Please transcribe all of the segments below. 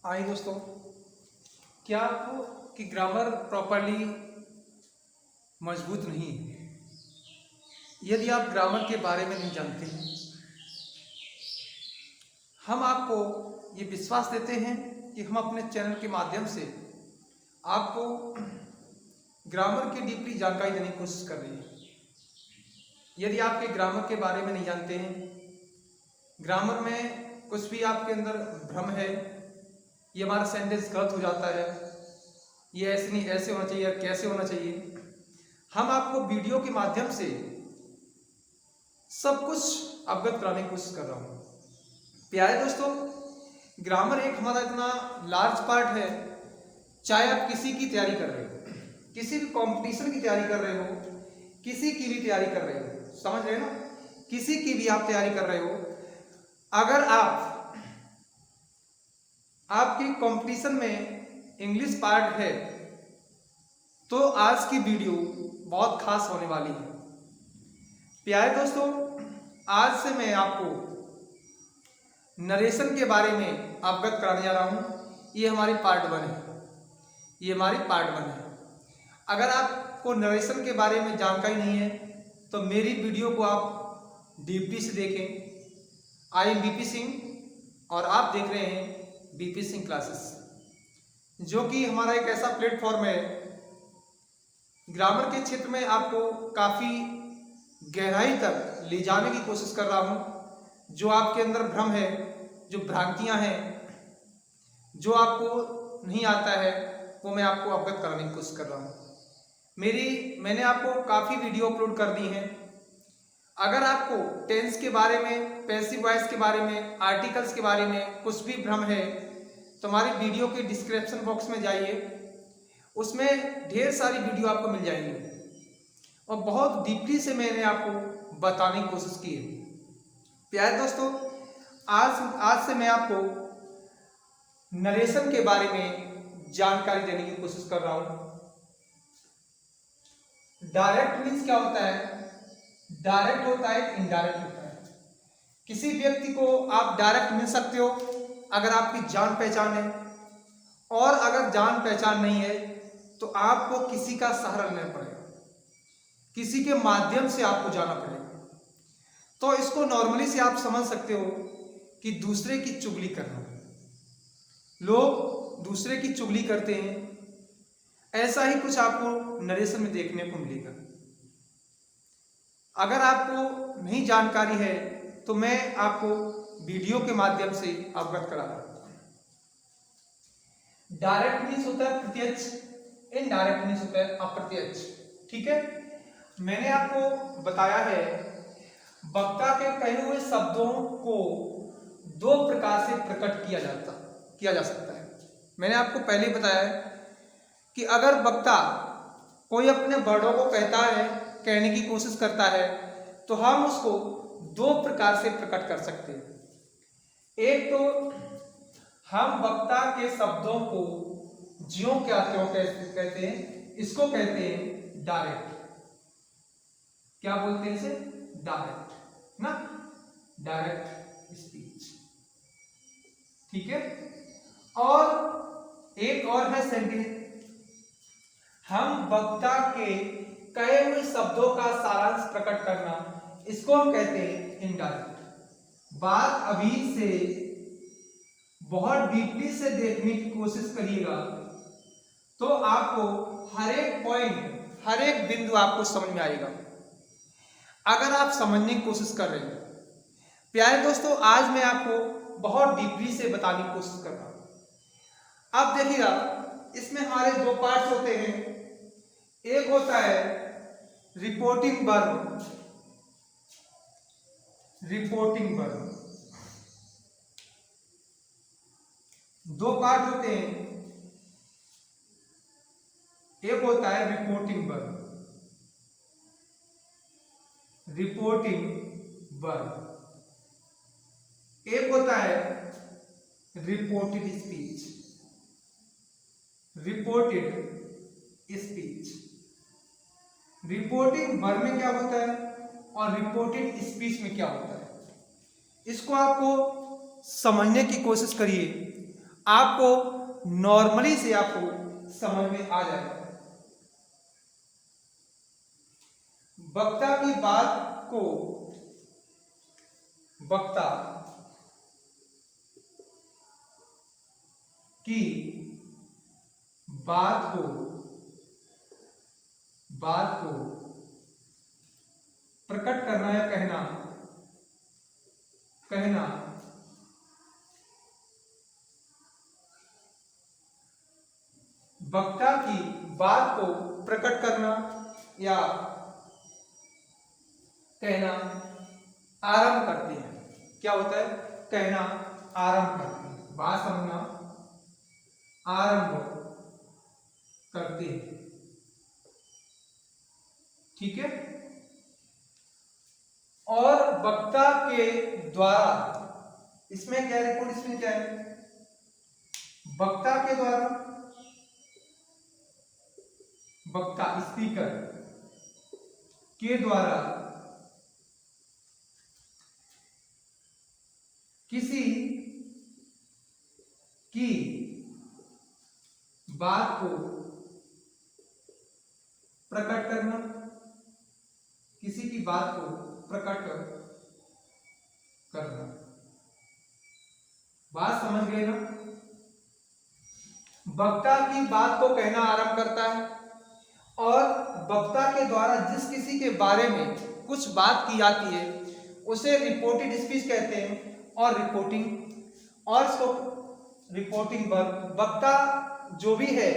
आइए दोस्तों, क्या आपकी ग्रामर प्रॉपरली मजबूत नहीं है? यदि आप ग्रामर के बारे में नहीं जानते, हम आपको ये विश्वास देते हैं कि हम अपने चैनल के माध्यम से आपको ग्रामर की डीपली जानकारी देने की कोशिश कर रहे हैं। यदि आपके ग्रामर के बारे में नहीं जानते हैं, ग्रामर में कुछ भी आपके अंदर भ्रम है, ये हमारा सेंटेंस गलत हो जाता है, ये ऐसे नहीं ऐसे होना चाहिए, कैसे होना चाहिए, हम आपको वीडियो के माध्यम से सब कुछ अवगत कराने की कोशिश कर रहा हूँ। प्यारे दोस्तों, ग्रामर एक हमारा इतना लार्ज पार्ट है, चाहे आप किसी की तैयारी कर रहे हो, किसी भी कंपटीशन की तैयारी कर रहे हो, किसी की भी तैयारी कर रहे हो, समझ रहे हो ना, किसी की भी आप तैयारी कर रहे हो, अगर आपकी कंपटीशन में इंग्लिश पार्ट है तो आज की वीडियो बहुत खास होने वाली है। प्यारे दोस्तों, आज से मैं आपको नरेशन के बारे में अवगत कराने जा रहा हूँ। ये हमारी पार्ट 1 है, ये हमारी पार्ट 1 है। अगर आपको नरेशन के बारे में जानकारी नहीं है तो मेरी वीडियो को आप डीपली से देखें। आई एम बीपी सिंह और आप देख रहे हैं बीपी सिंह क्लासेस, जो कि हमारा एक ऐसा प्लेटफॉर्म है, ग्रामर के क्षेत्र में आपको काफ़ी गहराई तक ले जाने की कोशिश कर रहा हूँ। जो आपके अंदर भ्रम है, जो भ्रांतियाँ हैं, जो आपको नहीं आता है, वो मैं आपको अवगत कराने की कोशिश कर रहा हूँ। मैंने आपको काफ़ी वीडियो अपलोड कर दी हैं। अगर आपको टेंस के बारे में, पैसिव वॉइस के बारे में, आर्टिकल्स के बारे में कुछ भी भ्रम है तो हमारी वीडियो के डिस्क्रिप्शन बॉक्स में जाइए, उसमें ढेर सारी वीडियो आपको मिल जाएंगी और बहुत डीपली से मैंने आपको बताने की कोशिश की है। प्यारे दोस्तों, आज से मैं आपको नरेशन के बारे में जानकारी देने की कोशिश कर रहा हूँ। डायरेक्ट मीन्स क्या होता है? डायरेक्ट होता है, इनडायरेक्ट होता है। किसी व्यक्ति को आप डायरेक्ट मिल सकते हो अगर आपकी जान पहचान है, और अगर जान पहचान नहीं है तो आपको किसी का सहारा लेना पड़ेगा, किसी के माध्यम से आपको जाना पड़ेगा। तो इसको नॉर्मली से आप समझ सकते हो कि दूसरे की चुगली करना। लोग दूसरे की चुगली करते हैं, ऐसा ही कुछ आपको नरेशन में देखने को मिलेगा। अगर आपको नहीं जानकारी है तो मैं आपको वीडियो के माध्यम से अवगत करा रहा हूं। डायरेक्ट मीन्स होता है प्रत्यक्ष, इनडायरेक्ट मीन्स होता है अप्रत्यक्ष। ठीक है, मैंने आपको बताया है वक्ता के कहे हुए शब्दों को 2 प्रकार से प्रकट किया जा सकता है। मैंने आपको पहले ही बताया है कि अगर वक्ता कोई अपने वर्डों को कहने की कोशिश करता है तो हम उसको 2 प्रकार से प्रकट कर सकते हैं। एक तो हम वक्ता के शब्दों को ज्यों क्या त्यों कहते हैं, इसको कहते हैं डायरेक्ट। क्या बोलते हैं इसे? डायरेक्ट ना, डायरेक्ट स्पीच। ठीक है, और एक और है सेंटेंस। हम वक्ता के कहे हुए शब्दों का सारांश प्रकट करना, इसको हम कहते हैं इनडायरेक्ट। बात अभी से बहुत डीपली से देखने की कोशिश करिएगा तो आपको हर एक पॉइंट, हर एक बिंदु आपको समझ में आएगा अगर आप समझने की कोशिश कर रहे हैं। प्यारे दोस्तों, आज मैं आपको बहुत डीपली से बताने की कोशिश कर रहा हूं। अब देखिएगा, इसमें हमारे 2 पार्ट्स होते हैं। एक होता है reporting verb, reporting verb. 2 part होते हैं। एक होता है रिपोर्टिंग वर्ब, रिपोर्टिंग वर्ब। एक होता है reported speech, reported speech. Reporting verb में क्या होता है और रिपोर्टेड स्पीच में क्या होता है, इसको आपको समझने की कोशिश करिए। आपको नॉर्मली से आपको समझ में आ जाएगा। वक्ता की बात को वक्ता की बात को प्रकट करना या कहना वक्ता की बात को प्रकट करना या कहना आरंभ करते हैं। क्या होता है? कहना आरंभ करते हैं, बात समझना, आरंभ करते हैं। ठीक है। और वक्ता के द्वारा, इसमें क्या रिपोर्ट, इसमें क्या है? वक्ता के द्वारा, वक्ता स्पीकर के द्वारा किसी की बात को प्रकट करना, किसी की बात को प्रकट करना। बात समझ गए ना? वक्ता की बात को कहना आरंभ करता है और वक्ता के द्वारा जिस किसी के बारे में कुछ बात की जाती है उसे रिपोर्टेड स्पीच कहते हैं। और रिपोर्टिंग वर्ब, वक्ता जो भी है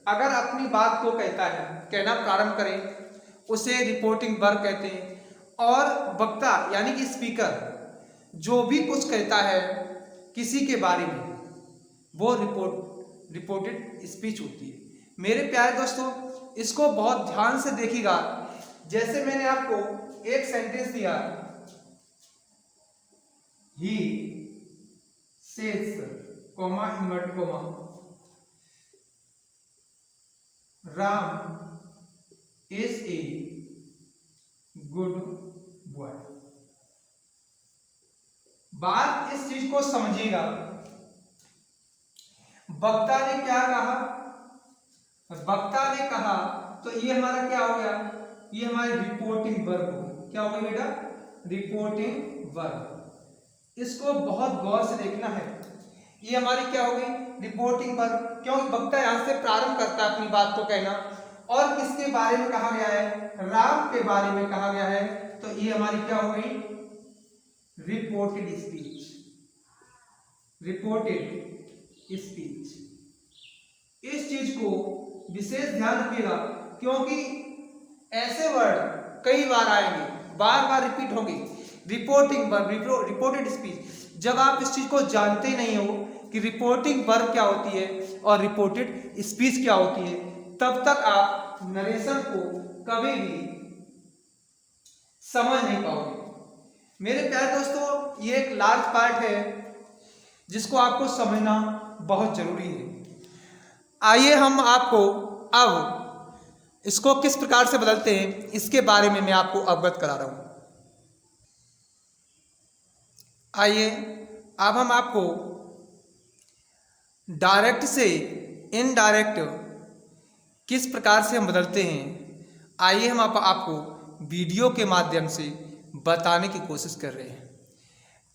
अगर अपनी बात को कहता है, कहना प्रारंभ करे, उसे रिपोर्टिंग वर्ब कहते हैं। और वक्ता यानी कि स्पीकर जो भी कुछ कहता है किसी के बारे में, वो रिपोर्टेड स्पीच होती है। मेरे प्यारे दोस्तों, इसको बहुत ध्यान से देखिएगा। जैसे मैंने आपको एक सेंटेंस दिया, he says, comma invert comma, Ram is a good boy. बात इस चीज को समझिएगा, वक्ता ने क्या कहा? वक्ता ने कहा तो ये हमारा क्या हो गया? ये हमारी रिपोर्टिंग वर्ब हो गई। क्या हो गई बेटा? Reporting verb. इसको बहुत गौर से देखना है। ये हमारी क्या हो गई? Reporting verb. क्योंकि वक्ता यहां से प्रारंभ करता है अपनी बात को कहना, और किसके बारे में कहा गया है? राम के बारे में कहा गया है। तो ये हमारी क्या हो गई? Reported speech. Reported speech. इस चीज को विशेष ध्यान रखिएगा, क्योंकि ऐसे वर्ड कई बार आएंगे, बार बार रिपीट होंगे। Reporting verb, reported speech. जब आप इस चीज को जानते नहीं हो कि रिपोर्टिंग वर्ब क्या होती है और रिपोर्टेड स्पीच क्या होती है, तब तक आप नरेशन को कभी भी समझ नहीं पाओगे। मेरे प्यारे दोस्तों, ये एक लार्ज पार्ट है जिसको आपको समझना बहुत जरूरी है। आइए हम आपको अब इसको किस प्रकार से बदलते हैं इसके बारे में मैं आपको अवगत करा रहा हूं। आइए अब हम आपको डायरेक्ट से इनडायरेक्ट किस प्रकार से हम बदलते हैं, आइए हम आपको वीडियो के माध्यम से बताने की कोशिश कर रहे हैं।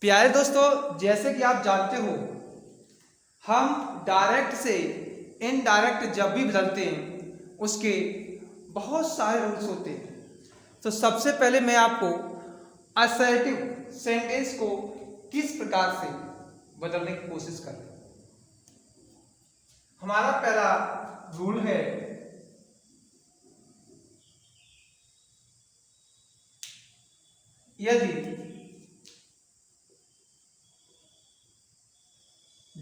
प्यारे दोस्तों, जैसे कि आप जानते हो, हम डायरेक्ट से इनडायरेक्ट जब भी बदलते हैं उसके बहुत सारे रूल्स होते हैं। तो सबसे पहले मैं आपको असर्टिव सेंटेंस को किस प्रकार से बदलने की कोशिश कर रहा हूं। हमारा पहला रूल है, यदि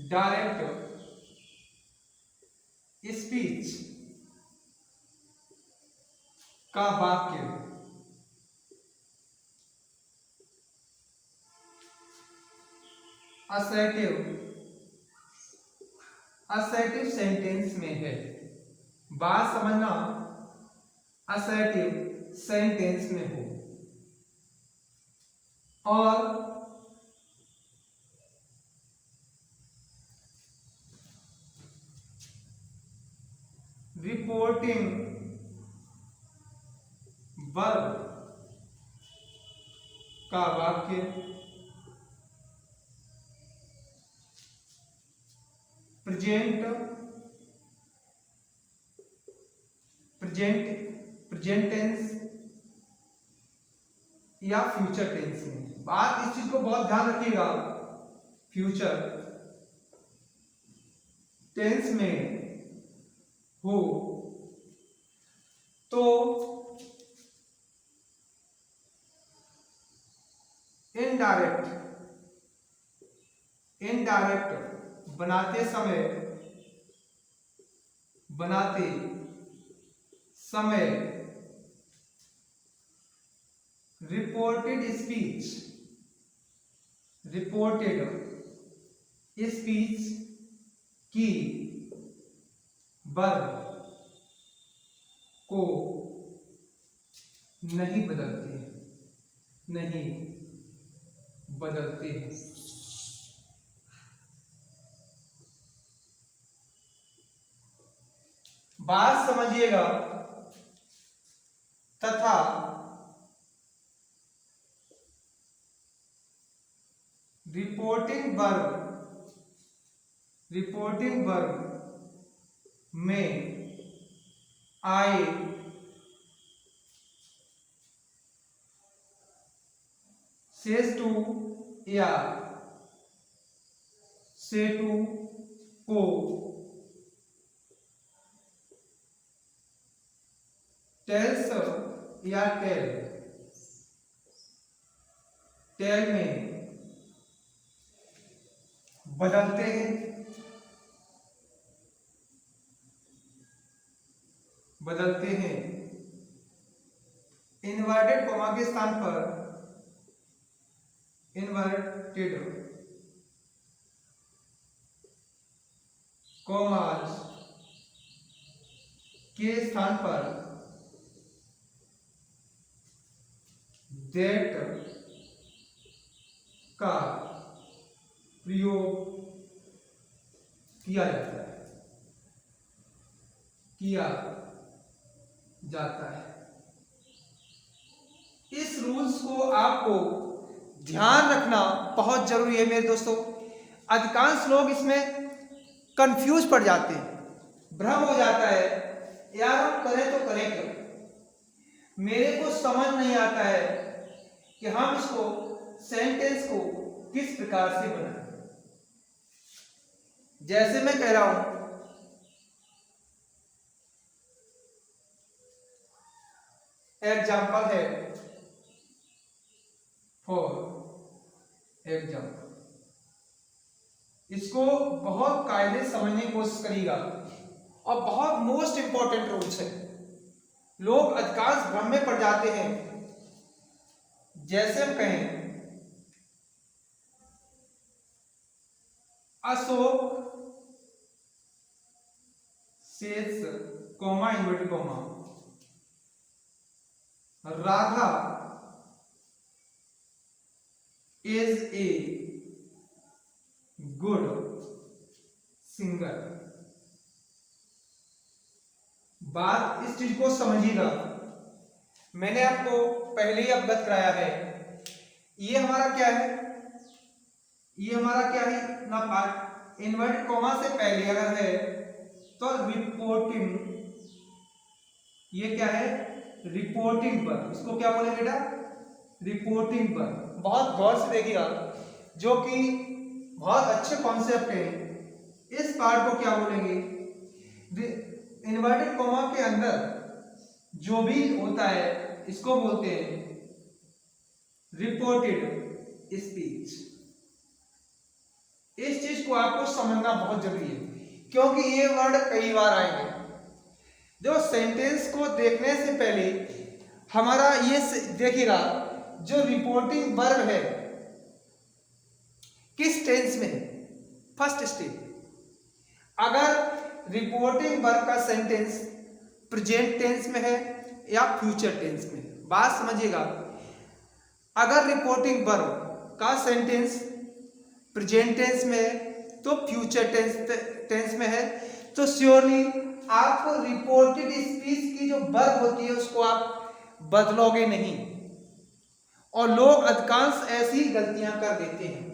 डायरेक्ट स्पीच का वाक्य असर्टिव सेंटेंस में है। बात समझना, असर्टिव सेंटेंस में हो और रिपोर्टिंग वर्ब का वाक्य प्रेजेंट टेंस या फ्यूचर टेंस में। बात इस चीज को बहुत ध्यान रखिएगा, फ्यूचर टेंस में हो तो इनडायरेक्ट बनाते समय रिपोर्टेड स्पीच की वर्ब को नहीं बदलते हैं। बात समझिएगा। तथा रिपोर्टिंग वर्ब में आए सेज टू या से टू को टेल्स या टेल में बदलते हैं। इन्वर्टेड कॉमा के स्थान पर इन्वर्टेड कॉमास के स्थान पर दैट का प्रयोग किया जाता है। इस रूल्स को आपको ध्यान रखना बहुत जरूरी है मेरे दोस्तों। अधिकांश लोग इसमें कंफ्यूज पड़ जाते हैं, भ्रम हो जाता है, यार हम करें तो करें क्या। मेरे को समझ नहीं आता है कि हम इसको सेंटेंस को किस प्रकार से बनाएं। जैसे मैं कह रहा हूं, एग्जाम्पल है फॉर एग्जाम्पल। इसको बहुत कायदे समझने की कोशिश करिएगा और बहुत मोस्ट इंपॉर्टेंट रूल्स है। लोग अधिकांश भ्रम में पड़ जाते हैं। जैसे हम कहें Ashok says comma inverted comma Radha is a good singer. बात इस चीज को समझिएगा। मैंने आपको पहले ही अवगत कराया है। ये हमारा क्या है ना पार्ट। इन्वर्टेड कॉमा से पहले अगर है तो रिपोर्टिंग, ये क्या है, रिपोर्टिंग पर। इसको क्या बोले बेटा, रिपोर्टिंग पर। बहुत गौर से देखिएगा, जो कि बहुत अच्छे कॉन्सेप्ट है। इस पार्ट को क्या बोलेंगे, इन्वर्टेड कॉमा के अंदर जो भी होता है इसको बोलते हैं रिपोर्टेड स्पीच। इस चीज को आपको समझना बहुत जरूरी है, क्योंकि ये वर्ड कई बार आएंगे। जो सेंटेंस को देखने से पहले हमारा ये देखिएगा, जो रिपोर्टिंग वर्ब है किस टेंस में है, फर्स्ट स्टेप। अगर रिपोर्टिंग वर्ब का सेंटेंस प्रेजेंट टेंस में है या फ्यूचर टेंस में, बात समझिएगा। अगर रिपोर्टिंग वर्ब का सेंटेंस प्रेजेंट टेंस में है तो फ्यूचर टेंस में है, तो श्योरली आप रिपोर्टेड स्पीच की जो वर्ब होती है उसको आप बदलोगे नहीं, और लोग अधिकांश ऐसी गलतियां कर देते हैं।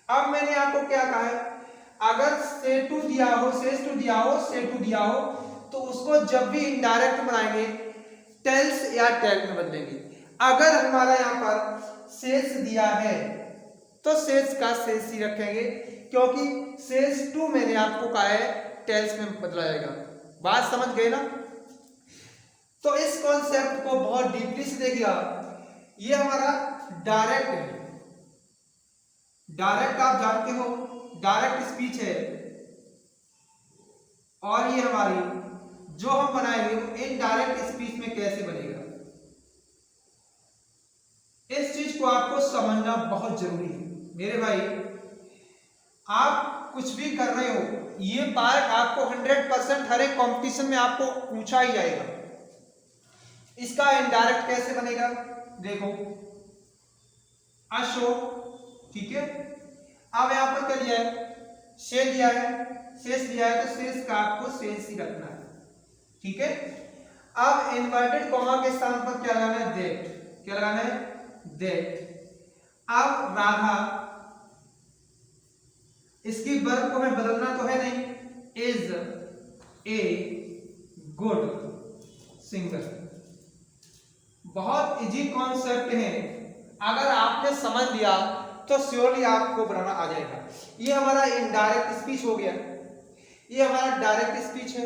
अब मैंने आपको क्या कहा है, अगर से टू दिया हो, सेज टू दिया हो, से टू दिया हो, तो उसको जब भी इनडायरेक्ट बनाएंगे टेल्स या टेल में बदलेंगे। अगर हमारा यहाँ पर सेज दिया है तो सेज का सेज ही रखेंगे, क्योंकि सेज टू मैंने आपको कहा है टेल्स में बदला जाएगा। बात समझ गए ना? तो इस कॉन्सेप्ट को बहुत डीपली से देखिएगा। ये हमारा डायरेक्ट है, डायरेक्ट आप जानते हो डायरेक्ट स्पीच है, और ये हमारी जो हम बनाएंगे वो इनडायरेक्ट स्पीच में कैसे बनेगा, इस चीज को आपको समझना बहुत जरूरी है मेरे भाई। आप कुछ भी कर रहे हो, ये पार्ट आपको 100% हर एक कंपटीशन में आपको पूछा ही जाएगा। इसका इनडायरेक्ट कैसे बनेगा, देखो अशोक, ठीक है। अब यहां पर क्या दिया है, से दिया है, शेष दिया है, तो शेष का आपको शेष ही रखना है, ठीक है। अब इन्वर्टेड कॉमा के स्थान पर क्या लगाना है, दैट, क्या लगाना है, दैट। अब राधा, इसकी वर्ब को हमें बदलना तो है नहीं, इज ए गुड सिंगर। बहुत इजी कॉन्सेप्ट है, अगर आपने समझ लिया तो श्योरली आपको बनाना आ जाएगा। ये हमारा इनडायरेक्ट स्पीच हो गया, ये हमारा डायरेक्ट स्पीच है।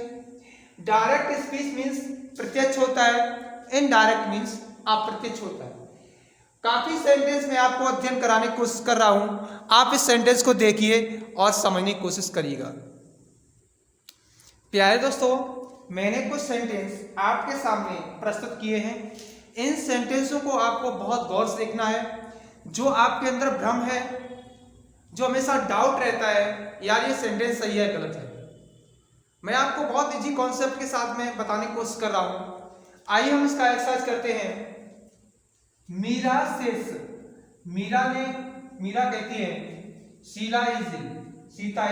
डायरेक्ट स्पीच मींस प्रत्यक्ष होता है, इनडायरेक्ट मींस अप्रत्यक्ष होता है। काफी सेंटेंस में आपको अध्ययन कराने की कोशिश कर रहा हूं, आप इस सेंटेंस को देखिए और समझने की कोशिश करिएगा। प्यारे दोस्तों, मैंने कुछ सेंटेंस आपके सामने प्रस्तुत किए हैं। इन सेंटेंसों को आपको बहुत गौर से देखना है। जो आपके अंदर भ्रम है, जो हमेशा डाउट रहता है यार ये सेंटेंस सही है गलत है, मैं आपको बहुत इजी कॉन्सेप्ट के साथ में बताने की कोशिश कर रहा हूं। आइए हम इसका एक्सरसाइज करते हैं। मीरा सेस, मीरा कहती है शीला इज, सीता